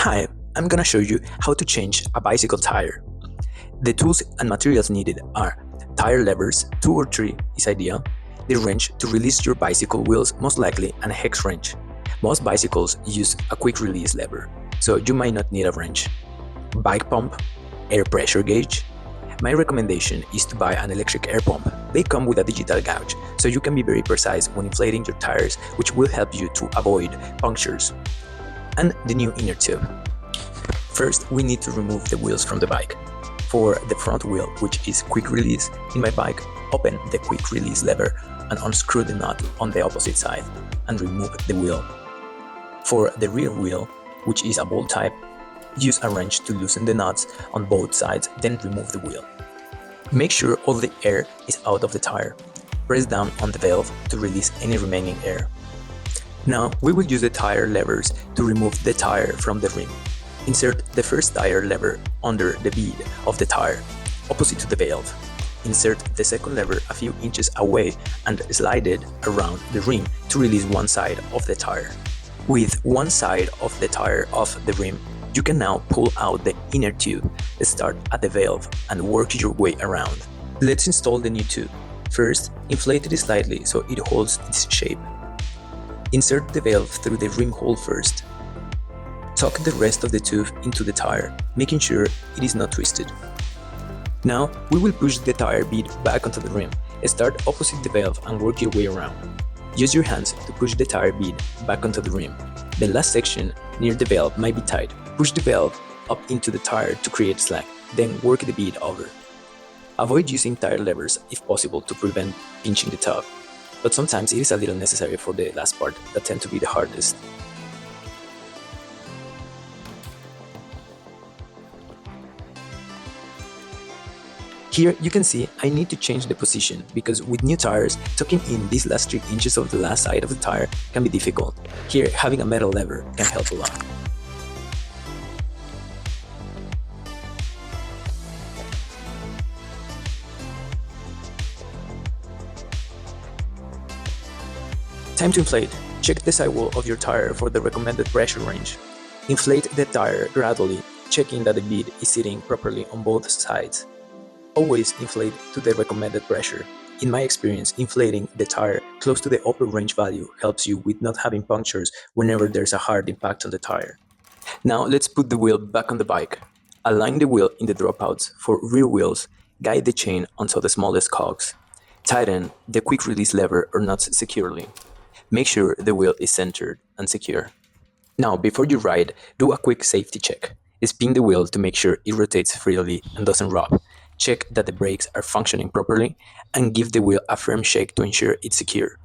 Hi, I'm gonna show you how to change a bicycle tire. The tools and materials needed are tire levers, 2 or 3 is ideal, the wrench to release your bicycle wheels, most likely a hex wrench. Most bicycles use a quick release lever, so you might not need a wrench. Bike pump, air pressure gauge. My recommendation is to buy an electric air pump. They come with a digital gauge, so you can be very precise when inflating your tires, which will help you to avoid punctures. And the new inner tube. First, we need to remove the wheels from the bike. For the front wheel, which is quick release, in my bike, open the quick release lever and unscrew the nut on the opposite side and remove the wheel. For the rear wheel, which is a bolt type, use a wrench to loosen the nuts on both sides, then remove the wheel. Make sure all the air is out of the tire. Press down on the valve to release any remaining air. Now, we will use the tire levers to remove the tire from the rim. Insert the first tire lever under the bead of the tire, opposite to the valve. Insert the second lever a few inches away and slide it around the rim to release one side of the tire. With one side of the tire off the rim, you can now pull out the inner tube, start at the valve, and work your way around. Let's install the new tube. First, inflate it slightly so it holds its shape. Insert the valve through the rim hole first. Tuck the rest of the tube into the tire, making sure it is not twisted. Now, we will push the tire bead back onto the rim. Start opposite the valve and work your way around. Use your hands to push the tire bead back onto the rim. The last section near the valve might be tight. Push the valve up into the tire to create slack, then work the bead over. Avoid using tire levers if possible to prevent pinching the tub, but sometimes it is a little necessary for the last part that tend to be the hardest. Here you can see I need to change the position because with new tires, tucking in these last 3 inches of the last side of the tire can be difficult. Here, having a metal lever can help a lot. Time to inflate. Check the sidewall of your tire for the recommended pressure range. Inflate the tire gradually, checking that the bead is sitting properly on both sides. Always inflate to the recommended pressure. In my experience, inflating the tire close to the upper range value helps you with not having punctures whenever there's a hard impact on the tire. Now let's put the wheel back on the bike. Align the wheel in the dropouts. For rear wheels, guide the chain onto the smallest cogs. Tighten the quick release lever or nuts securely. Make sure the wheel is centered and secure. Now, before you ride, do a quick safety check. Spin the wheel to make sure it rotates freely and doesn't rock. Check that the brakes are functioning properly and give the wheel a firm shake to ensure it's secure.